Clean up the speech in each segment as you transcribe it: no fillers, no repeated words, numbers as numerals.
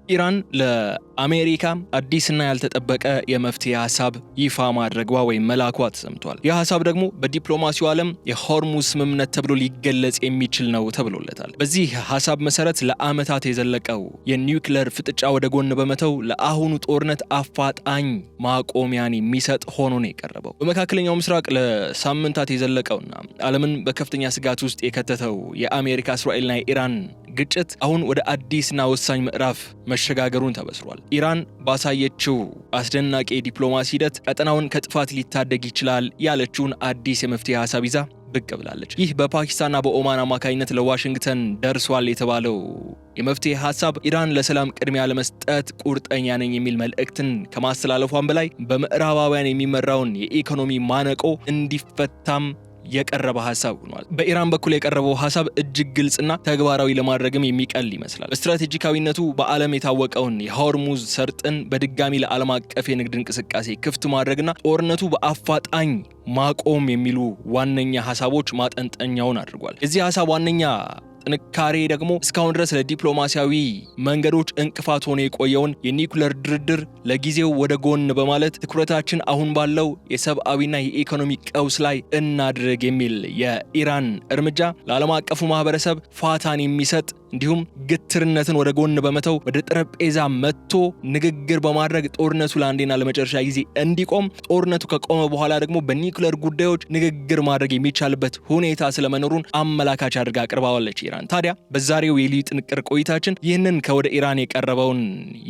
ኢራን ለአሜሪካ አዲስና ያልተጠበቀ የመፍትሄ ሐሳብ ይፋ ማድረጓ ወይም መላኳ ተሰምቷል። ይህ ሐሳብ ደግሞ በዲፕሎማሲው ዓለም የሆርሙዝ ስምምነት ተብሎ ሊገለጽ የሚችል ነው ተብሎለታል። በዚህ ሐሳብ መሰረት ለዓመታት የዘለቀው የኒውክሌር ፍጥጫ ወደ ጎን በመተው ለአሁኑ ጦርነት አፋጣኝ ማቆሚያን የሚሰጥ ሆኖ ነው የቀረበው። በመካከለኛው ምስራቅ ለሳምንታት የዘለቀውና ዓለምን በከፍተኛ ስጋት ውስጥ የከተተው የአሜሪካ እስራኤልና የኢራን ግጭት አሁን ወደ አዲስና ወሳኝ ምዕራፍ መሸጋገሩን ተበስሯል። ኢራን ባሳየችው አስደናቂ የዲፕሎማሲ ሂደት ቀጠናውን ከጥፋት ሊታደግ ይችላል ያለችውን አዲስ የመፍትሄ ሐሳብ ይዛ ብቅ ብላለች። ይህ በፓኪስታንና በኦማን አማካኝነት ለዋሽንግተን ደርሷል የተባለው የመፍትሄ ሐሳብ ኢራን ለሰላም ቅድሚያ ለመስጠት ቁርጠኛ ነኝ የሚል መልእክትን ከማስተላለፏን በላይ በምዕራባውያን የሚመራውን የኢኮኖሚ ማነቆ እንዲፈታም የቀረበ ሐሳብ ሆኗል። በኢራን በኩል የቀረበው ሐሳብ እጅግ ግልጽና ተግባራዊ ለማድረግም የሚቀል ይመስላል። በስትራቴጂካዊነቱ በዓለም የታወቀውን የሆርሙዝ ሰርጥን በድጋሚ ለዓለም አቀፍ የንግድ እንቅስቃሴ ክፍት ማድረግና ጦርነቱ በአፋጣኝ ማቆም የሚሉ ዋነኛ ሐሳቦች ማጠንጠኛውን አድርጓል። የዚህ ሐሳብ ዋነኛ ጥንካሬ ደግሞ እስካሁን ድረስ ለዲፕሎማሲያዊ መንገዶች እንቅፋት ሆኖ የቆየውን የኒውክሌር ድርድር ለጊዜው ወደ ጎን በማለት ትኩረታችን አሁን ባለው የሰብአዊና የኢኮኖሚ ቀውስ ላይ እናድርግ የሚል የኢራን እርምጃ ለዓለም አቀፉ ማህበረሰብ ፋታን የሚሰጥ እንዲሁም ግትርነትን ወደ ጎን በመተው ወደ ጠረጴዛ መጥቶ ንግግር በማድረግ ጦርነቱ ለአንዴና ለመጨረሻ ጊዜ እንዲቆም፣ ጦርነቱ ከቆመ በኋላ ደግሞ በኒውክሌር ጉዳዮች ንግግር ማድረግ የሚቻልበት ሁኔታ ስለመኖሩን አመላካች አድርጋ አቅርባዋለች ኢራን። ታዲያ በዛሬው የልዩ ጥንቅር ቆይታችን ይህንን ከወደ ኢራን የቀረበውን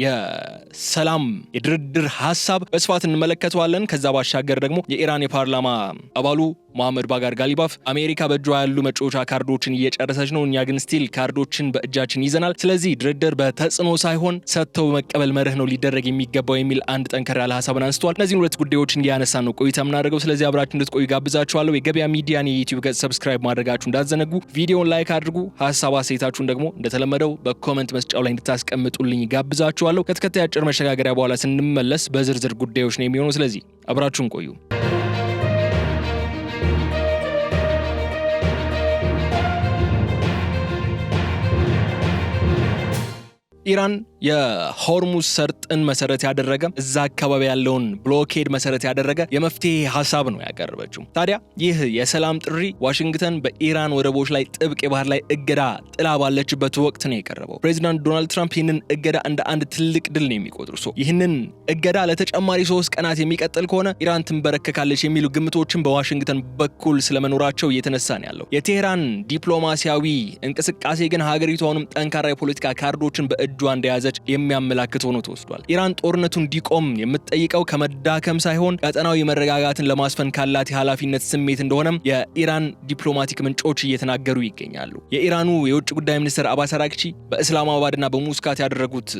የሰላም የድርድር ሐሳብ በስፋት እንመለከተዋለን። ከዛ ባሻገር ደግሞ የኢራን የፓርላማ አባሉ መሐመድ ባጋር ጋሊባፍ አሜሪካ በእጇ ያሉ መጫወቻ ካርዶችን እየጨረሰች ነው፣ እኛ ግን ስቲል ካርዶችን በእጃችን ይዘናል፣ ስለዚህ ድርድር በተጽዕኖ ሳይሆን ሰጥተው መቀበል መርህ ነው ሊደረግ የሚገባው የሚል አንድ ጠንከር ያለ ሐሳብን አንስተዋል። እነዚህን ሁለት ጉዳዮች እንዲያነሳን ነው ቆይታ የምናደርገው። ስለዚህ አብራችሁ እንድትቆዩ ጋብዛችኋለሁ። የገበያ ሚዲያን የዩቲዩብ ገጽ ሰብስክራይብ ማድረጋችሁ እንዳትዘነጉ፣ ቪዲዮውን ላይክ አድርጉ፣ ሐሳብ አስተያየታችሁን ደግሞ እንደተለመደው በኮሜንት መስጫው ላይ እንድታስቀምጡልኝ ጋብዛችኋለሁ። ከተከታይ አጭር መሸጋገሪያ በኋላ ስንመለስ በዝርዝር ጉዳዮች ነው የሚሆነው። ስለዚህ አብራችሁን ቆዩ። ኢራን የሆርሙዝ ሰርጥን መሰረት ያደረገ እዛ አካባቢ ያለውን ብሎኬድ መሰረት ያደረገ የመፍትሄ ሐሳብ ነው ያቀረበችው። ታዲያ ይህ የሰላም ጥሪ ዋሽንግተን በኢራን ወደቦች ላይ ጥብቅ የባህር ላይ እገዳ ጥላ ባለችበት ወቅት ነው የቀረበው። ፕሬዚዳንት ዶናልድ ትራምፕ ይህንን እገዳ እንደ አንድ ትልቅ ድል ነው የሚቆጥሩ። ይህንን እገዳ ለተጨማሪ 3 ቀናት የሚቀጥል ከሆነ ኢራን ትንበረከካለች የሚሉ ግምቶችን በዋሽንግተን በኩል ስለመኖራቸው እየተነሳ ነው ያለው። የቴህራን ዲፕሎማሲያዊ እንቅስቃሴ ግን ሀገሪቷንም ጠንካራ የፖለቲካ ካርዶችን በእጇ እንደያዘች የሚያመላክት ሆኖ ተወስዷል። ኢራን ጦርነቱ እንዲቆም የምትጠይቀው ከመዳከም ሳይሆን ቀጠናዊ መረጋጋትን ለማስፈን ካላት የኃላፊነት ስሜት እንደሆነም የኢራን ዲፕሎማቲክ ምንጮች እየተናገሩ ይገኛሉ። የኢራኑ የውጭ ጉዳይ ሚኒስትር አባስ አራግቺ በእስላማባድና በሙስካት ያደረጉት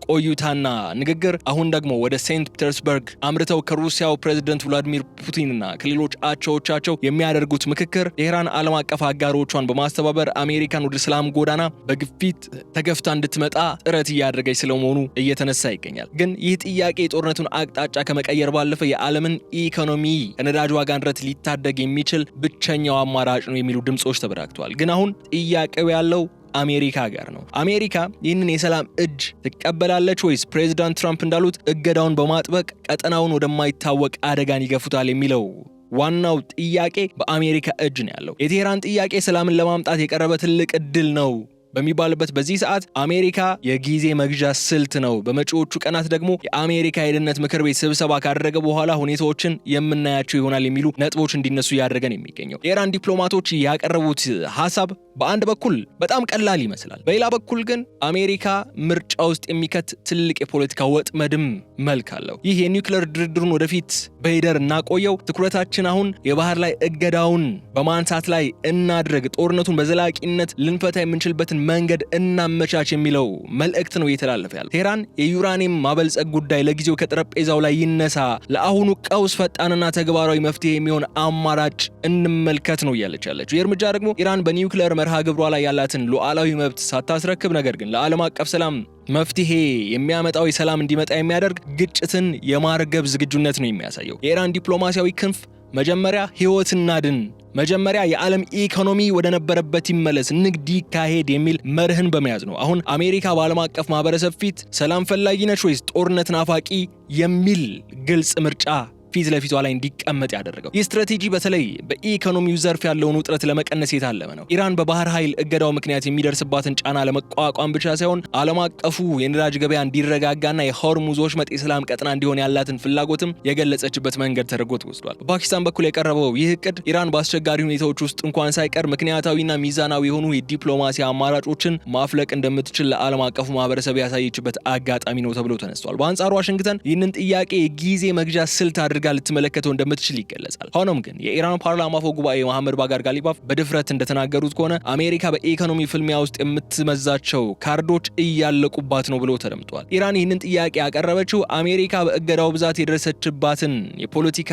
ቆይታና ንግግር አሁን ደግሞ ወደ ሴንት ፒተርስበርግ አምርተው ከሩሲያው ፕሬዝዳንት ቭላዲሚር ፑቲንና ከሌሎች አቻዎቻቸው የሚያደርጉት ምክክር ቴህራን ዓለም አቀፍ አጋሮቿን በማስተባበር አሜሪካን ወደ ሰላም ጎዳና በግፊት ተገፍታ እንድትመጣ ጥረት እያደረገች ስለመሆኑ እየተነሳ ይገኛል። ግን ይህ ጥያቄ የጦርነቱን አቅጣጫ ከመቀየር ባለፈ የዓለምን ኢኮኖሚ ከነዳጅ ዋጋ ንረት ሊታደግ የሚችል ብቸኛው አማራጭ ነው የሚሉ ድምጾች ተበራክተዋል። ግን አሁን ጥያቄው ያለው አሜሪካ ጋር ነው። አሜሪካ ይህንን የሰላም እጅ ትቀበላለች ወይስ ፕሬዚዳንት ትራምፕ እንዳሉት እገዳውን በማጥበቅ ቀጠናውን ወደማይታወቅ አደጋን ይገፉታል የሚለው ዋናው ጥያቄ በአሜሪካ እጅ ነው ያለው። የቴህራን ጥያቄ ሰላምን ለማምጣት የቀረበ ትልቅ እድል ነው በሚባልበት በዚህ ሰዓት አሜሪካ የጊዜ መግዣ ስልት ነው። በመጪዎቹ ቀናት ደግሞ የአሜሪካ የደህንነት ምክር ቤት ስብሰባ ካደረገ በኋላ ሁኔታዎችን የምናያቸው ይሆናል የሚሉ ነጥቦች እንዲነሱ ያደረገን የሚገኘው የኢራን ዲፕሎማቶች ያቀረቡት ሐሳብ በአንድ በኩል በጣም ቀላል ይመስላል፣ በሌላ በኩል ግን አሜሪካ ምርጫ ውስጥ የሚከት ትልቅ የፖለቲካ ወጥመድም መልክ አለው። ይህ የኒውክሌር ድርድሩን ወደፊት በሂደር እናቆየው፣ ትኩረታችን አሁን የባህር ላይ እገዳውን በማንሳት ላይ እናድርግ፣ ጦርነቱን በዘላቂነት ልንፈታ የምንችልበትን መንገድ እናመቻች የሚለው መልእክት ነው እየተላለፈ ያለው። ቴህራን የዩራኒየም ማበልጸግ ጉዳይ ለጊዜው ከጠረጴዛው ላይ ይነሳ፣ ለአሁኑ ቀውስ ፈጣንና ተግባራዊ መፍትሄ የሚሆን አማራጭ እንመልከት ነው እያለች ያለችው። ይህ እርምጃ ደግሞ ኢራን በኒውክሌር መርሃ ግብሯ ላይ ያላትን ሉዓላዊ መብት ሳታስረክብ ነገር ግን ለዓለም አቀፍ ሰላም መፍትሄ የሚያመጣው የሰላም እንዲመጣ የሚያደርግ ግጭትን የማርገብ ዝግጁነት ነው የሚያሳየው። የኢራን ዲፕሎማሲያዊ ክንፍ መጀመሪያ ህይወት እናድን መጀመሪያ የዓለም ኢኮኖሚ ወደ ነበረበት ይመለስ፣ ንግድ ይካሄድ የሚል መርህን በመያዝ ነው። አሁን አሜሪካ በዓለም አቀፍ ማህበረሰብ ፊት ሰላም ፈላጊ ነች ወይስ ጦርነት ናፋቂ የሚል ግልጽ ምርጫ ፊት ለፊቷ ላይ እንዲቀመጥ ያደረገው። ይህ ስትራቴጂ በተለይ በኢኮኖሚው ዘርፍ ያለውን ውጥረት ለመቀነስ የታለመ ነው። ኢራን በባህር ኃይል እገዳው ምክንያት የሚደርስባትን ጫና ለመቋቋም ብቻ ሳይሆን ዓለም አቀፉ የነዳጅ ገበያ እንዲረጋጋና የሆርሙዝ ወሽመጥ የሰላም ቀጠና እንዲሆን ያላትን ፍላጎትም የገለጸችበት መንገድ ተደርጎ ተወስዷል። በፓኪስታን በኩል የቀረበው ይህ እቅድ ኢራን በአስቸጋሪ ሁኔታዎች ውስጥ እንኳን ሳይቀር ምክንያታዊና ሚዛናዊ የሆኑ የዲፕሎማሲ አማራጮችን ማፍለቅ እንደምትችል ለዓለም አቀፉ ማህበረሰብ ያሳየችበት አጋጣሚ ነው ተብሎ ተነስቷል። በአንጻሩ ዋሽንግተን ይህንን ጥያቄ የጊዜ መግዣ ስልት አድርጋ ልትመለከተው እንደምትችል ይገለጻል። ሆኖም ግን የኢራን ፓርላማ አፈ ጉባኤ መሐመድ ባጋር ጋሊባፍ በድፍረት እንደተናገሩት ከሆነ አሜሪካ በኢኮኖሚ ፍልሚያ ውስጥ የምትመዛቸው ካርዶች እያለቁባት ነው ብሎ ተደምጧል። ኢራን ይህንን ጥያቄ ያቀረበችው አሜሪካ በእገዳው ብዛት የደረሰችባትን የፖለቲካ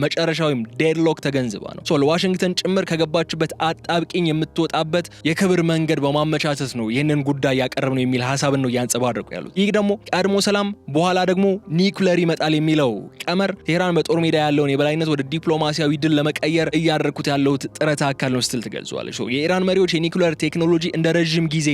መጨረሻ ወይም ዴድሎክ ተገንዝባ ነው። ለዋሽንግተን ጭምር ከገባችበት አጣብቂኝ የምትወጣበት የክብር መንገድ በማመቻቸት ነው ይህንን ጉዳይ ያቀረብ ነው የሚል ሀሳብን ነው እያንጸባረቁ ያሉት። ይህ ደግሞ ቀድሞ ሰላም በኋላ ደግሞ ኒውክሌር ይመጣል የሚለው ቀመር ቴህራን በጦር ሜዳ ያለውን የበላይነት ወደ ዲፕሎማሲያዊ ድል ለመቀየር እያደረኩት ያለውት ጥረት አካል ነው ስትል ትገልጿለች። የኢራን መሪዎች የኒውክሌር ቴክኖሎጂ እንደ ረጅም ጊዜ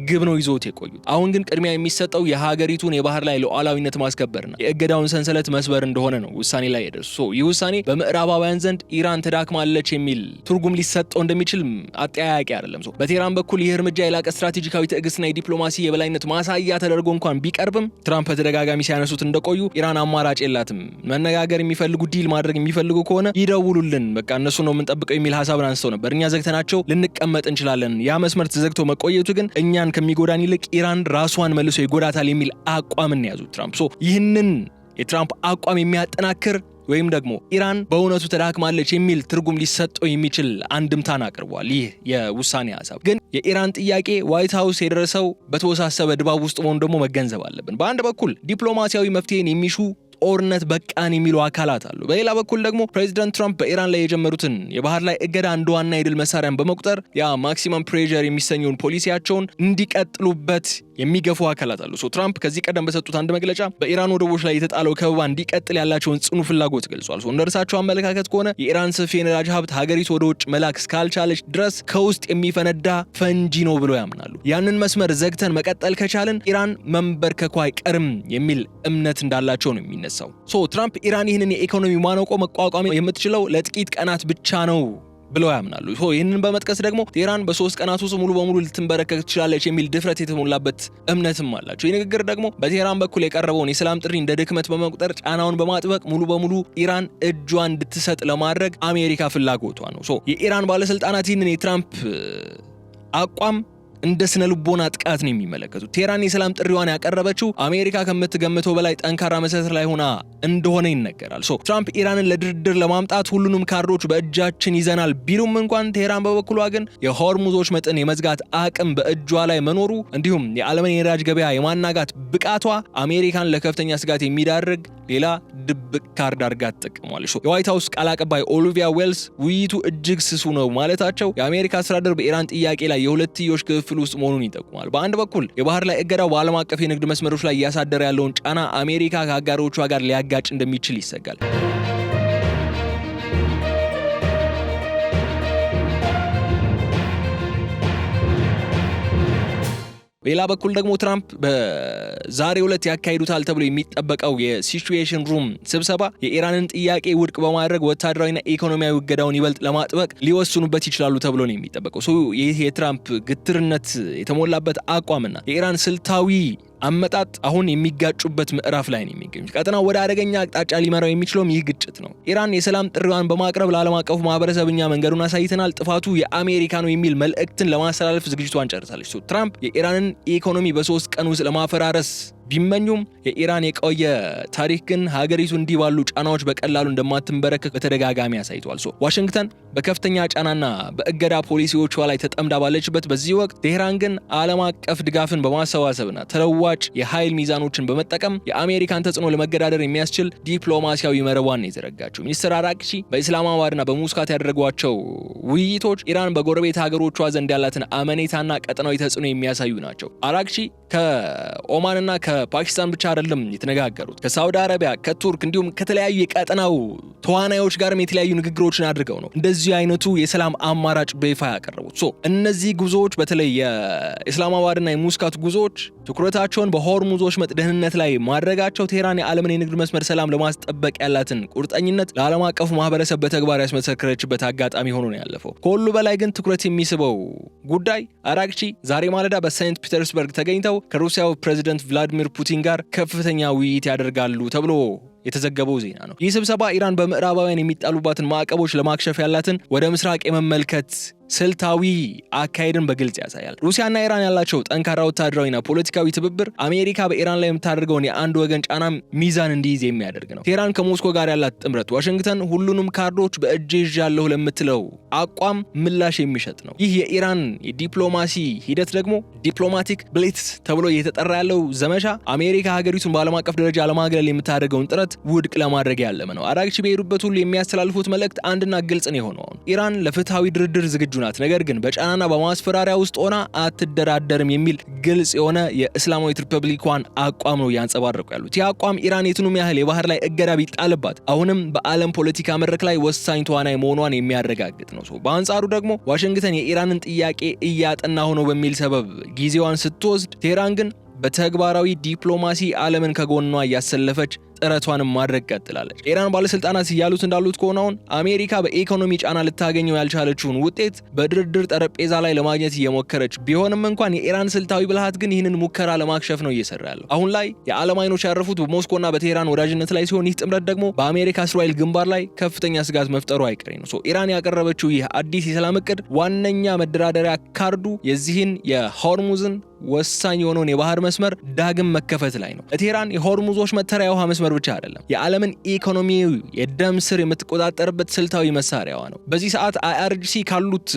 ግብ ነው ይዞት የቆዩት። አሁን ግን ቅድሚያ የሚሰጠው የሀገሪቱን የባህር ላይ ሉዓላዊነት ማስከበርና የእገዳውን ሰንሰለት መስበር እንደሆነ ነው ውሳኔ ላይ የደረሱ። ይህ ውሳኔ በምዕራባውያን ዘንድ ኢራን ተዳክማለች የሚል ትርጉም ሊሰጠው እንደሚችል አጠያያቂ አይደለም። በቴህራን በኩል ይህ እርምጃ የላቀ ስትራቴጂካዊ ትዕግስትና የዲፕሎማሲ የበላይነት ማሳያ ተደርጎ እንኳን ቢቀርብም ትራምፕ በተደጋጋሚ ሲያነሱት እንደቆዩ ኢራን አማራጭ የላትም፣ መነጋገር የሚፈልጉ ዲል ማድረግ የሚፈልጉ ከሆነ ይደውሉልን፣ በቃ እነሱ ነው የምንጠብቀው የሚል ሀሳብን አንስተው ነበር። እኛ ዘግተናቸው ልንቀመጥ እንችላለን፣ ያ መስመር ተዘግቶ መቆየቱ ግን እኛን ከሚጎዳን ይልቅ ኢራን ራሷን መልሶ ይጎዳታል የሚል አቋምን ያዙት ትራምፕ። ይህንን የትራምፕ አቋም የሚያጠናክር ወይም ደግሞ ኢራን በእውነቱ ተዳክማለች የሚል ትርጉም ሊሰጠው የሚችል አንድምታን አቅርቧል። ይህ የውሳኔ ሀሳብ ግን የኢራን ጥያቄ ዋይት ሃውስ የደረሰው በተወሳሰበ ድባብ ውስጥ መሆኑን ደግሞ መገንዘብ አለብን። በአንድ በኩል ዲፕሎማሲያዊ መፍትሄን የሚሹ ጦርነት በቃን የሚሉ አካላት አሉ። በሌላ በኩል ደግሞ ፕሬዚዳንት ትራምፕ በኢራን ላይ የጀመሩትን የባህር ላይ እገዳ አንዱ ዋና የድል መሳሪያን በመቁጠር ያ ማክሲመም ፕሬዠር የሚሰኘውን ፖሊሲያቸውን እንዲቀጥሉበት የሚገፉ አካላት አሉ። ትራምፕ ከዚህ ቀደም በሰጡት አንድ መግለጫ በኢራን ወደቦች ላይ የተጣለው ከበባ እንዲቀጥል ያላቸውን ጽኑ ፍላጎት ገልጿል። እንደ እርሳቸው አመለካከት ከሆነ የኢራን ሰፊ የነዳጅ ሀብት ሀገሪቱ ወደ ውጭ መላክ እስካልቻለች ድረስ ከውስጥ የሚፈነዳ ፈንጂ ነው ብለው ያምናሉ። ያንን መስመር ዘግተን መቀጠል ከቻልን ኢራን መንበርከኳ አይቀርም የሚል እምነት እንዳላቸው ነው የሚነሳው። ትራምፕ ኢራን ይህንን የኢኮኖሚ ማነቆ መቋቋም የምትችለው ለጥቂት ቀናት ብቻ ነው ብለው ያምናሉ። ይህንን በመጥቀስ ደግሞ ቴህራን በ3 ቀናት ውስጥ ሙሉ በሙሉ ልትንበረከክ ትችላለች የሚል ድፍረት የተሞላበት እምነትም አላቸው። ይህ ንግግር ደግሞ በቴህራን በኩል የቀረበውን የሰላም ጥሪ እንደ ድክመት በመቁጠር ጫናውን በማጥበቅ ሙሉ በሙሉ ኢራን እጇን እንድትሰጥ ለማድረግ አሜሪካ ፍላጎቷ ነው። የኢራን ባለስልጣናት ይህንን የትራምፕ አቋም እንደ ስነ ልቦና ጥቃት ነው የሚመለከቱት። ቴህራን የሰላም ጥሪዋን ያቀረበችው አሜሪካ ከምትገምተው በላይ ጠንካራ መሰረት ላይ ሆና እንደሆነ ይነገራል። ትራምፕ ኢራንን ለድርድር ለማምጣት ሁሉንም ካርዶች በእጃችን ይዘናል ቢሉም እንኳን ቴህራን በበኩሏ ግን የሆርሙዞች መጠን የመዝጋት አቅም በእጇ ላይ መኖሩ እንዲሁም የዓለምን የነዳጅ ገበያ የማናጋት ብቃቷ አሜሪካን ለከፍተኛ ስጋት የሚዳርግ ሌላ ድብቅ ካርድ አድርጋ ትጠቀሟለች። የዋይት ሃውስ ቃል አቀባይ ኦሊቪያ ዌልስ ውይይቱ እጅግ ስሱ ነው ማለታቸው የአሜሪካ አስተዳደር በኢራን ጥያቄ ላይ የሁለትዮሽ ክፍል ውስጥ መሆኑን ይጠቁማል። በአንድ በኩል የባህር ላይ እገዳው በዓለም አቀፍ የንግድ መስመሮች ላይ እያሳደረ ያለውን ጫና አሜሪካ ከአጋሮቿ ጋር ሊያጋጭ እንደሚችል ይሰጋል። በሌላ በኩል ደግሞ ትራምፕ በዛሬው ዕለት ያካሂዱታል ተብሎ የሚጠበቀው የሲቹዌሽን ሩም ስብሰባ የኢራንን ጥያቄ ውድቅ በማድረግ ወታደራዊና ኢኮኖሚያዊ እገዳውን ይበልጥ ለማጥበቅ ሊወስኑበት ይችላሉ ተብሎ ነው የሚጠበቀው። ይህ የትራምፕ ግትርነት የተሞላበት አቋምና የኢራን ስልታዊ አመጣጥ አሁን የሚጋጩበት ምዕራፍ ላይ ነው የሚገኙት። ቀጠናው ወደ አደገኛ አቅጣጫ ሊመራው የሚችለውም ይህ ግጭት ነው። ኢራን የሰላም ጥሪዋን በማቅረብ ለዓለም አቀፉ ማህበረሰብ እኛ መንገዱን አሳይተናል፣ ጥፋቱ የአሜሪካ ነው የሚል መልእክትን ለማስተላለፍ ዝግጅቷን ጨርሳለች። ትራምፕ የኢራንን ኢኮኖሚ በ3 ቀን ውስጥ ለማፈራረስ ቢመኙም የኢራን የቆየ ታሪክ ግን ሀገሪቱ እንዲህ ባሉ ጫናዎች በቀላሉ እንደማትንበረከክ በተደጋጋሚ አሳይቷል። ዋሽንግተን በከፍተኛ ጫናና በእገዳ ፖሊሲዎቿ ላይ ተጠምዳ ባለችበት በዚህ ወቅት ቴህራን ግን ዓለም አቀፍ ድጋፍን በማሰባሰብና ተለዋጭ የኃይል ሚዛኖችን በመጠቀም የአሜሪካን ተጽዕኖ ለመገዳደር የሚያስችል ዲፕሎማሲያዊ መረቧን የዘረጋችው። ሚኒስትር አራቅቺ በኢስላማባድና በሙስካት ያደረጓቸው ውይይቶች ኢራን በጎረቤት ሀገሮቿ ዘንድ ያላትን አመኔታና ቀጠናዊ ተጽዕኖ የሚያሳዩ ናቸው። አራቅቺ ከኦማንና ከፓኪስታን ብቻ አይደለም የተነጋገሩት። ከሳውዲ አረቢያ፣ ከቱርክ እንዲሁም ከተለያዩ የቀጠናው ተዋናዮች ጋርም የተለያዩ ንግግሮችን አድርገው ነው እንደዚህ አይነቱ የሰላም አማራጭ በይፋ ያቀረቡት። እነዚህ ጉዞዎች በተለይ የኢስላማባድና የሙስካት ጉዞዎች ትኩረታቸውን በሆርሙዝ ወሽመጥ ደህንነት ላይ ማድረጋቸው ቴህራን የዓለምን የንግድ መስመር ሰላም ለማስጠበቅ ያላትን ቁርጠኝነት ለዓለም አቀፉ ማህበረሰብ በተግባር ያስመሰከረችበት አጋጣሚ ሆኖ ነው ያለፈው። ከሁሉ በላይ ግን ትኩረት የሚስበው ጉዳይ አራግቺ ዛሬ ማለዳ በሴንት ፒተርስበርግ ተገኝተው ከሩሲያው ፕሬዚደንት ቭላዲሚር ፑቲን ጋር ከፍተኛ ውይይት ያደርጋሉ ተብሎ የተዘገበው ዜና ነው። ይህ ስብሰባ ኢራን በምዕራባውያን የሚጣሉባትን ማዕቀቦች ለማክሸፍ ያላትን ወደ ምስራቅ የመመልከት ስልታዊ አካሄድን በግልጽ ያሳያል። ሩሲያና ኢራን ያላቸው ጠንካራ ወታደራዊና ፖለቲካዊ ትብብር አሜሪካ በኢራን ላይ የምታደርገውን የአንድ ወገን ጫና ሚዛን እንዲይዝ የሚያደርግ ነው። ቴህራን ከሞስኮ ጋር ያላት ጥምረት ዋሽንግተን ሁሉንም ካርዶች በእጄ ይዣለሁ ለምትለው አቋም ምላሽ የሚሸጥ ነው። ይህ የኢራን የዲፕሎማሲ ሂደት ደግሞ ዲፕሎማቲክ ብሊትስ ተብሎ እየተጠራ ያለው ዘመቻ አሜሪካ ሀገሪቱን በዓለም አቀፍ ደረጃ ለማግለል የምታደርገውን ጥረት ውድቅ ለማድረግ ያለመ ነው። አራግቺ በሄዱበት ሁሉ የሚያስተላልፉት መልእክት አንድና ግልጽ ነው የሆነው ኢራን ለፍትሃዊ ድርድር ዝግጁ ናት፣ ነገር ግን በጫናና በማስፈራሪያ ውስጥ ሆና አትደራደርም የሚል ግልጽ የሆነ የእስላማዊት ሪፐብሊኳን አቋም ነው ያንጸባረቁ ያሉት። ይህ አቋም ኢራን የቱንም ያህል የባህር ላይ እገዳ ቢጣልባት አሁንም በዓለም ፖለቲካ መድረክ ላይ ወሳኝ ተዋናይ መሆኗን የሚያረጋግጥ ነው። በአንጻሩ ደግሞ ዋሽንግተን የኢራንን ጥያቄ እያጠናሁ ነው በሚል ሰበብ ጊዜዋን ስትወስድ፣ ቴህራን ግን በተግባራዊ ዲፕሎማሲ ዓለምን ከጎኗ እያሰለፈች ጥረቷንም ማድረግ ቀጥላለች። ኢራን ባለስልጣናት እያሉት እንዳሉት ከሆነ አሁን አሜሪካ በኢኮኖሚ ጫና ልታገኘው ያልቻለችውን ውጤት በድርድር ጠረጴዛ ላይ ለማግኘት እየሞከረች ቢሆንም እንኳን የኢራን ስልታዊ ብልሃት ግን ይህንን ሙከራ ለማክሸፍ ነው እየሰራ ያለው። አሁን ላይ የዓለም አይኖች ያረፉት በሞስኮና በቴህራን ወዳጅነት ላይ ሲሆን ይህ ጥምረት ደግሞ በአሜሪካ እስራኤል ግንባር ላይ ከፍተኛ ስጋት መፍጠሩ አይቀሬ ነው። ኢራን ያቀረበችው ይህ አዲስ የሰላም እቅድ ዋነኛ መደራደሪያ ካርዱ የዚህን የሆርሙዝን ወሳኝ የሆነውን የባህር መስመር ዳግም መከፈት ላይ ነው። ለቴህራን የሆርሙዞች መተሪያ የውሃ መስመር ብቻ አይደለም፣ የዓለምን ኢኮኖሚያዊ የደም ስር የምትቆጣጠርበት ስልታዊ መሳሪያዋ ነው። በዚህ ሰዓት አይአርጂሲ ካሉት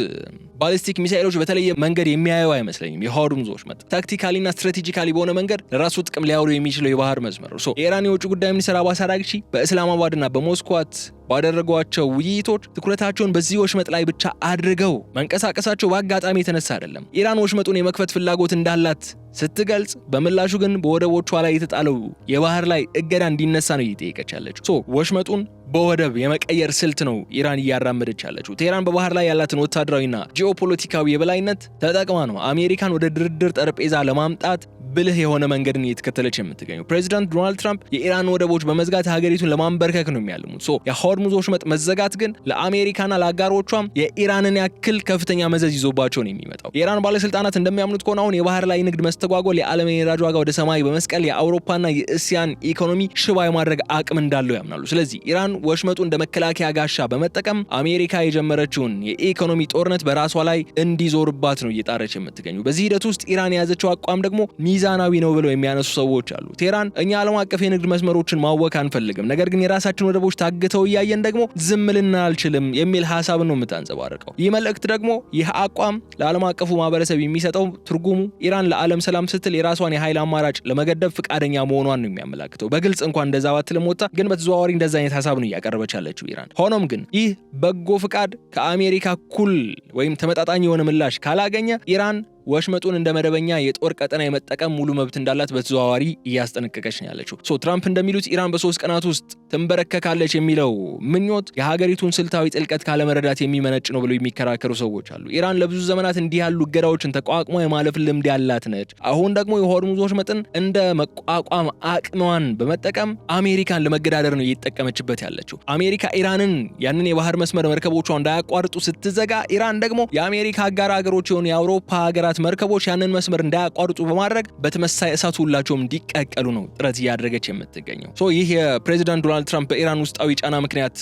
ባሊስቲክ ሚሳኤሎች በተለየ መንገድ የሚያየው አይመስለኝም። የሆርሙዞች መጥ ታክቲካሊና ስትራቴጂካሊ በሆነ መንገድ ለራሱ ጥቅም ሊያውሉ የሚችለው የባህር መስመር ነው። የኢራን የውጭ ጉዳይ ሚኒስትር አባስ አራግቺ በእስላማባድና በሞስኮት ባደረጓቸው ውይይቶች ትኩረታቸውን በዚህ ወሽመጥ ላይ ብቻ አድርገው መንቀሳቀሳቸው በአጋጣሚ የተነሳ አይደለም። ኢራን ወሽመጡን የመክፈት ፍላጎት እንዳላት ስትገልጽ፣ በምላሹ ግን በወደቦቿ ላይ የተጣለው የባህር ላይ እገዳ እንዲነሳ ነው እየጠየቀች ያለችው። ወሽመጡን በወደብ የመቀየር ስልት ነው ኢራን እያራመደች ያለችው። ቴህራን በባህር ላይ ያላትን ወታደራዊና ጂኦፖለቲካዊ የበላይነት ተጠቅማ ነው አሜሪካን ወደ ድርድር ጠረጴዛ ለማምጣት ብልህ የሆነ መንገድን እየተከተለች የምትገኘው። ፕሬዚዳንት ዶናልድ ትራምፕ የኢራን ወደቦች በመዝጋት ሀገሪቱን ለማንበርከክ ነው የሚያልሙት። የሆርሙዝ ወሽመጥ መዘጋት ግን ለአሜሪካና ለአጋሮቿም የኢራንን ያክል ከፍተኛ መዘዝ ይዞባቸው ነው የሚመጣው። የኢራን ባለስልጣናት እንደሚያምኑት ከሆነ አሁን የባህር ላይ ንግድ መስተጓጎል የዓለም የነዳጅ ዋጋ ወደ ሰማይ በመስቀል የአውሮፓና የእስያን ኢኮኖሚ ሽባ የማድረግ አቅም እንዳለው ያምናሉ። ስለዚህ ኢራን ወሽመጡ እንደ መከላከያ ጋሻ በመጠቀም አሜሪካ የጀመረችውን የኢኮኖሚ ጦርነት በራሷ ላይ እንዲዞርባት ነው እየጣረች የምትገኘው። በዚህ ሂደት ውስጥ ኢራን የያዘችው አቋም ደግሞ ሚዛናዊ ነው ብለው የሚያነሱ ሰዎች አሉ። ቴህራን እኛ ዓለም አቀፍ የንግድ መስመሮችን ማወክ አንፈልግም፣ ነገር ግን የራሳችን ወደቦች ታግተው እያየን ደግሞ ዝም ልና አልችልም የሚል ሐሳብን ነው የምታንጸባርቀው። ይህ መልእክት ደግሞ ይህ አቋም ለዓለም አቀፉ ማህበረሰብ የሚሰጠው ትርጉሙ ኢራን ለዓለም ሰላም ስትል የራሷን የኃይል አማራጭ ለመገደብ ፍቃደኛ መሆኗን ነው የሚያመላክተው። በግልጽ እንኳን እንደዛ ባትልም ወጣ ግን በተዘዋዋሪ እንደዛ አይነት ሐሳብ ነው እያቀረበች ያለችው ኢራን። ሆኖም ግን ይህ በጎ ፍቃድ ከአሜሪካ እኩል ወይም ተመጣጣኝ የሆነ ምላሽ ካላገኘ ኢራን ወሽመጡን እንደ መደበኛ የጦር ቀጠና የመጠቀም ሙሉ መብት እንዳላት በተዘዋዋሪ እያስጠነቀቀች ነው ያለችው። ትራምፕ እንደሚሉት ኢራን በ3 ቀናት ውስጥ ትንበረከካለች የሚለው ምኞት የሀገሪቱን ስልታዊ ጥልቀት ካለመረዳት የሚመነጭ ነው ብለው የሚከራከሩ ሰዎች አሉ። ኢራን ለብዙ ዘመናት እንዲህ ያሉ እገዳዎችን ተቋቁሞ የማለፍ ልምድ ያላት ነች። አሁን ደግሞ የሆርሙዝ ወሽመጥን እንደ መቋቋም አቅሟን በመጠቀም አሜሪካን ለመገዳደር ነው እየተጠቀመችበት ያለችው። አሜሪካ ኢራንን ያንን የባህር መስመር መርከቦቿ እንዳያቋርጡ ስትዘጋ፣ ኢራን ደግሞ የአሜሪካ አጋር ሀገሮች የሆኑ የአውሮፓ ሀገራት መርከቦች ያንን መስመር እንዳያቋርጡ በማድረግ በተመሳሳይ እሳት ሁላቸውም እንዲቀቀሉ ነው ጥረት እያደረገች የምትገኘው። ይህ የፕሬዚዳንት ዶናልድ ትራምፕ በኢራን ውስጣዊ ጫና ምክንያት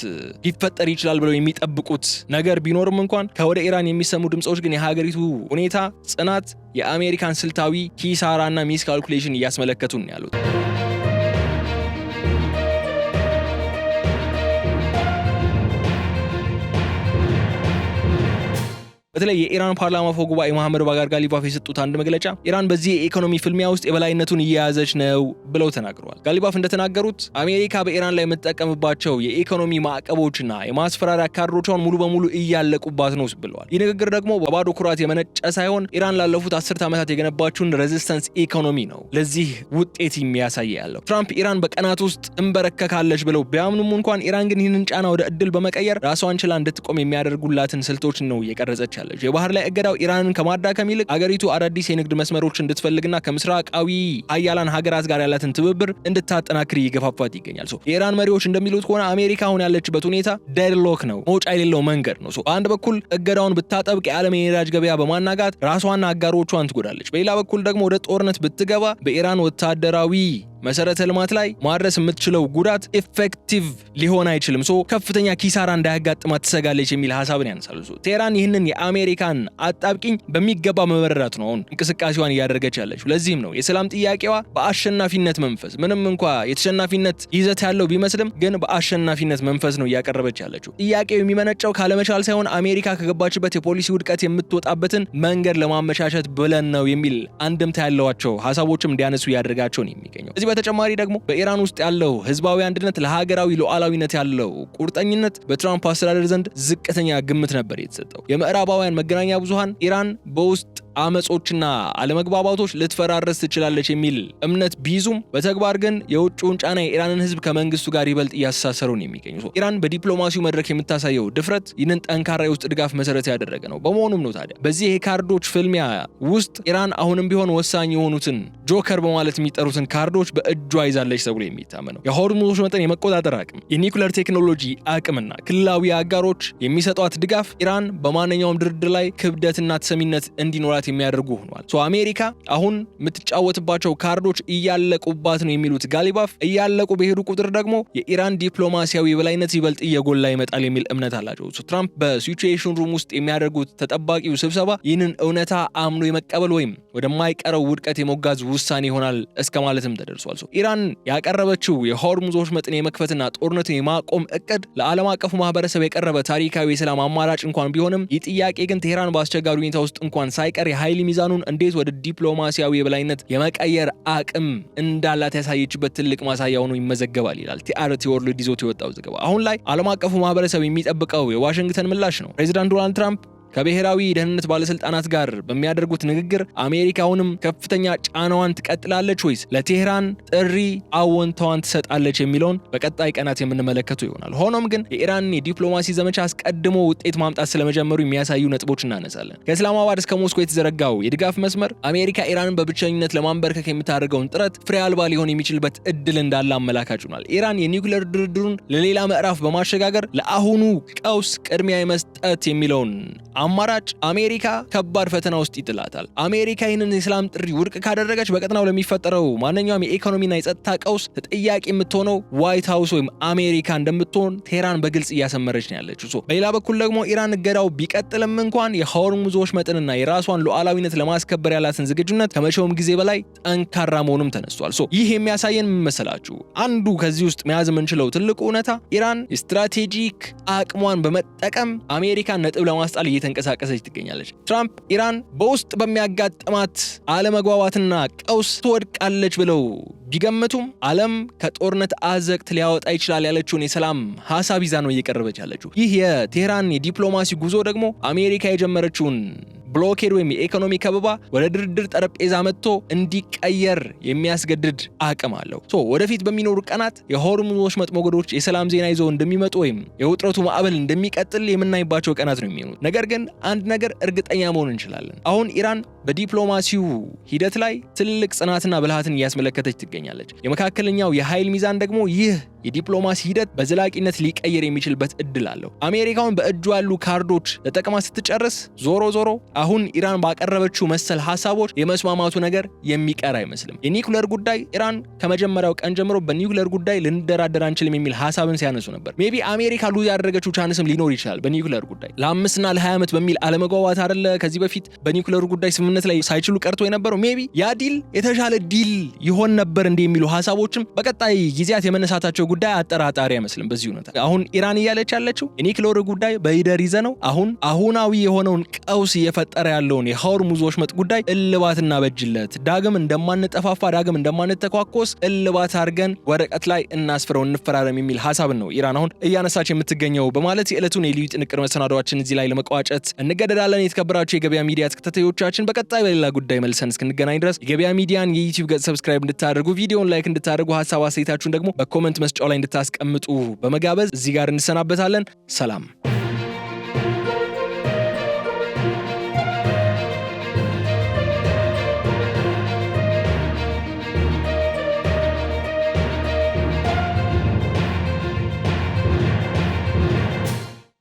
ሊፈጠር ይችላል ብለው የሚጠብቁት ነገር ቢኖርም እንኳን ከወደ ኢራን የሚሰሙ ድምጾች ግን የሀገሪቱ ሁኔታ ጽናት የአሜሪካን ስልታዊ ኪሳራና ሚስ ካልኩሌሽን እያስመለከቱን ያሉት። በተለይ የኢራን ፓርላማ አፈ ጉባኤ መሐመድ ባጋር ጋሊባፍ የሰጡት አንድ መግለጫ ኢራን በዚህ የኢኮኖሚ ፍልሚያ ውስጥ የበላይነቱን እየያዘች ነው ብለው ተናግረዋል። ጋሊባፍ እንደተናገሩት አሜሪካ በኢራን ላይ የምትጠቀምባቸው የኢኮኖሚ ማዕቀቦችና የማስፈራሪያ ካርዶቿን ሙሉ በሙሉ እያለቁባት ነው ብለዋል። ይህ ንግግር ደግሞ በባዶ ኩራት የመነጨ ሳይሆን ኢራን ላለፉት 10 ዓመታት የገነባችውን ሬዚስተንስ ኢኮኖሚ ነው ለዚህ ውጤት የሚያሳይ ያለው። ትራምፕ ኢራን በቀናት ውስጥ እንበረከካለች ብለው ቢያምኑም እንኳን ኢራን ግን ይህንን ጫና ወደ እድል በመቀየር ራሷን ችላ እንድትቆም የሚያደርጉላትን ስልቶች ነው እየቀረጸች ያለች። የባህር ላይ እገዳው ኢራንን ከማዳከም ይልቅ አገሪቱ አዳዲስ የንግድ መስመሮች እንድትፈልግና ከምስራቃዊ ሀያላን ሀገራት ጋር ያላትን ትብብር እንድታጠናክር እየገፋፋት ይገኛል። የኢራን መሪዎች እንደሚሉት ከሆነ አሜሪካ አሁን ያለችበት ሁኔታ ዴድሎክ ነው፣ መውጫ የሌለው መንገድ ነው። በአንድ በኩል እገዳውን ብታጠብቅ የዓለም የነዳጅ ገበያ በማናጋት ራሷና አጋሮቿን ትጎዳለች። በሌላ በኩል ደግሞ ወደ ጦርነት ብትገባ በኢራን ወታደራዊ መሰረተ ልማት ላይ ማድረስ የምትችለው ጉዳት ኢፌክቲቭ ሊሆን አይችልም። ከፍተኛ ኪሳራ እንዳያጋጥማት ትሰጋለች የሚል ሐሳብን ያነሳሉ። ቴህራን ይህንን የአሜሪካን አጣብቂኝ በሚገባ መበረራት ነው አሁን እንቅስቃሴዋን እያደረገች ያለችው። ለዚህም ነው የሰላም ጥያቄዋ በአሸናፊነት መንፈስ፣ ምንም እንኳ የተሸናፊነት ይዘት ያለው ቢመስልም ግን በአሸናፊነት መንፈስ ነው እያቀረበች ያለችው። ጥያቄው የሚመነጨው ካለመቻል ሳይሆን አሜሪካ ከገባችበት የፖሊሲ ውድቀት የምትወጣበትን መንገድ ለማመቻቸት ብለን ነው የሚል አንድምታ ያለዋቸው ሐሳቦችም እንዲያነሱ እያደረጋቸው ነው የሚገኘው። በተጨማሪ ደግሞ በኢራን ውስጥ ያለው ህዝባዊ አንድነት፣ ለሀገራዊ ሉዓላዊነት ያለው ቁርጠኝነት በትራምፕ አስተዳደር ዘንድ ዝቅተኛ ግምት ነበር የተሰጠው። የምዕራባውያን መገናኛ ብዙሃን ኢራን በውስጥ አመጾችና አለመግባባቶች ልትፈራረስ ትችላለች የሚል እምነት ቢይዙም በተግባር ግን የውጭውን ጫና የኢራንን ህዝብ ከመንግስቱ ጋር ይበልጥ እያሳሰሩ ነው የሚገኙት። ኢራን በዲፕሎማሲው መድረክ የምታሳየው ድፍረት ይህንን ጠንካራ የውስጥ ድጋፍ መሰረት ያደረገ ነው። በመሆኑም ነው ታዲያ በዚህ የካርዶች ፍልሚያ ውስጥ ኢራን አሁንም ቢሆን ወሳኝ የሆኑትን ጆከር በማለት የሚጠሩትን ካርዶች በእጇ ይዛለች ተብሎ የሚታመነው የሆርሙዝ ወሽመጥን የመቆጣጠር አቅም፣ የኒውክሌር ቴክኖሎጂ አቅምና ክልላዊ አጋሮች የሚሰጧት ድጋፍ ኢራን በማንኛውም ድርድር ላይ ክብደትና ተሰሚነት እንዲኖራት የሚያደርጉ ሆኗል። አሜሪካ አሁን የምትጫወትባቸው ካርዶች እያለቁባት ነው የሚሉት ጋሊባፍ፣ እያለቁ በሄዱ ቁጥር ደግሞ የኢራን ዲፕሎማሲያዊ የበላይነት ይበልጥ እየጎላ ይመጣል የሚል እምነት አላቸው። ትራምፕ በሲቹዌሽን ሩም ውስጥ የሚያደርጉት ተጠባቂው ስብሰባ ይህንን እውነታ አምኖ የመቀበል ወይም ወደማይቀረው ውድቀት የመጓዝ ውሳኔ ይሆናል እስከ ማለትም ተደርሷል። ኢራን ያቀረበችው የሆርሙዝ ወሽመጥን የመክፈትና ጦርነትን የማቆም እቅድ ለዓለም አቀፉ ማህበረሰብ የቀረበ ታሪካዊ የሰላም አማራጭ እንኳን ቢሆንም ይህ ጥያቄ ግን ቴህራን በአስቸጋሪ ሁኔታ ውስጥ እንኳን ሳይቀር የኃይል ሚዛኑን እንዴት ወደ ዲፕሎማሲያዊ የበላይነት የመቀየር አቅም እንዳላት ያሳየችበት ትልቅ ማሳያ ሆኖ ይመዘገባል ይላል ቲአርቲ ወርልድ ይዞት የወጣው ዘገባ። አሁን ላይ ዓለም አቀፉ ማህበረሰብ የሚጠብቀው የዋሽንግተን ምላሽ ነው። ፕሬዚዳንት ዶናልድ ትራምፕ ከብሔራዊ ደህንነት ባለስልጣናት ጋር በሚያደርጉት ንግግር አሜሪካ አሁንም ከፍተኛ ጫናዋን ትቀጥላለች ወይስ ለቴህራን ጥሪ አዎንታዋን ትሰጣለች የሚለውን በቀጣይ ቀናት የምንመለከቱ ይሆናል። ሆኖም ግን የኢራን የዲፕሎማሲ ዘመቻ አስቀድሞ ውጤት ማምጣት ስለመጀመሩ የሚያሳዩ ነጥቦች እናነሳለን። ከእስላማባድ እስከ ሞስኮ የተዘረጋው የድጋፍ መስመር አሜሪካ ኢራንን በብቸኝነት ለማንበርከክ የምታደርገውን ጥረት ፍሬ አልባ ሊሆን የሚችልበት እድል እንዳለ አመላካች ሆኗል። ኢራን የኒውክሌር ድርድሩን ለሌላ ምዕራፍ በማሸጋገር ለአሁኑ ቀውስ ቅድሚያ የመስጠት የሚለውን አማራጭ አሜሪካ ከባድ ፈተና ውስጥ ይጥላታል። አሜሪካ ይህንን የሰላም ጥሪ ውድቅ ካደረገች በቀጠናው ለሚፈጠረው ማንኛውም የኢኮኖሚና የጸጥታ ቀውስ ተጠያቂ የምትሆነው ዋይት ሃውስ ወይም አሜሪካ እንደምትሆን ቴህራን በግልጽ እያሰመረች ነው ያለችው። በሌላ በኩል ደግሞ ኢራን እገዳው ቢቀጥልም እንኳን የሆርሙዝ ወሽመጥንና የራሷን ሉዓላዊነት ለማስከበር ያላትን ዝግጁነት ከመቼውም ጊዜ በላይ ጠንካራ መሆኑም ተነስቷል። ይህ የሚያሳየን ምን መሰላችሁ? አንዱ ከዚህ ውስጥ መያዝ የምንችለው ትልቁ እውነታ ኢራን የስትራቴጂክ አቅሟን በመጠቀም አሜሪካን ነጥብ ለማስጣል እየተንቀሳቀሰች ትገኛለች። ትራምፕ ኢራን በውስጥ በሚያጋጥማት አለመግባባትና ቀውስ ትወድቃለች ብለው ቢገምቱም ዓለም ከጦርነት አዘቅት ሊያወጣ ይችላል ያለችውን የሰላም ሐሳብ ይዛ ነው እየቀረበች ያለችው። ይህ የቴህራን የዲፕሎማሲ ጉዞ ደግሞ አሜሪካ የጀመረችውን ብሎኬድ ወይም የኢኮኖሚ ከበባ ወደ ድርድር ጠረጴዛ መጥቶ እንዲቀየር የሚያስገድድ አቅም አለው። ወደፊት በሚኖሩ ቀናት የሆርሙዝ ወሽመጥ ሞገዶች የሰላም ዜና ይዘው እንደሚመጡ ወይም የውጥረቱ ማዕበል እንደሚቀጥል የምናይባቸው ቀናት ነው የሚሆኑት። ነገር ግን አንድ ነገር እርግጠኛ መሆን እንችላለን። አሁን ኢራን በዲፕሎማሲው ሂደት ላይ ትልቅ ጽናትና ብልሃትን እያስመለከተች ትገኛለች። የመካከለኛው የኃይል ሚዛን ደግሞ ይህ የዲፕሎማሲ ሂደት በዘላቂነት ሊቀየር የሚችልበት እድል አለው። አሜሪካውን በእጁ ያሉ ካርዶች ተጠቅማ ስትጨርስ ዞሮ አሁን ኢራን ባቀረበችው መሰል ሐሳቦች የመስማማቱ ነገር የሚቀር አይመስልም። የኒውክሌር ጉዳይ ኢራን ከመጀመሪያው ቀን ጀምሮ በኒውክሌር ጉዳይ ልንደራደር አንችልም የሚል ሐሳብን ሲያነሱ ነበር። ሜቢ አሜሪካ ሉዝ ያደረገችው ቻንስም ሊኖር ይችላል። በኒውክሌር ጉዳይ ለ5 እና ለ20 ዓመት በሚል አለመግባባት አይደለ ከዚህ በፊት በኒውክሌር ጉዳይ ስምምነት ላይ ሳይችሉ ቀርቶ የነበረው ሜቢ ያ ዲል የተሻለ ዲል ይሆን ነበር እንደሚሉ ሐሳቦችም በቀጣይ ጊዜያት የመነሳታቸው ጉዳይ አጠራጣሪ አይመስልም። በዚህ ሁኔታ አሁን ኢራን እያለች ያለችው የኒውክሌር ጉዳይ በይደር ይዘ ነው አሁናዊ የሆነውን ቀውስ እየፈጠረ ያለውን የሆርሙዝ ወሽመጥ ጉዳይ እልባትና በጅለት ዳግም እንደማንጠፋፋ ዳግም እንደማንተኳኮስ እልባት አድርገን ወረቀት ላይ እናስፍረው እንፈራረም የሚል ሐሳብ ነው ኢራን አሁን እያነሳች የምትገኘው በማለት የዕለቱን የልዩ ጥንቅር መሰናዷችን እዚህ ላይ ለመቋጨት እንገደዳለን። የተከበራችሁ የገበያ ሚዲያ ተከታታዮቻችን በቀጣይ በሌላ ጉዳይ መልሰን እስክንገናኝ ድረስ የገበያ ሚዲያን የዩቲዩብ ገጽ ሰብስክራይብ እንድታደርጉ ቪዲዮውን ላይክ እንድታደርጉ ሐሳብ አስተያየታችሁን ደግሞ በኮሜንት መስጫው ላይ እንድታስቀምጡ በመጋበዝ እዚህ ጋር እንሰናበታለን። ሰላም።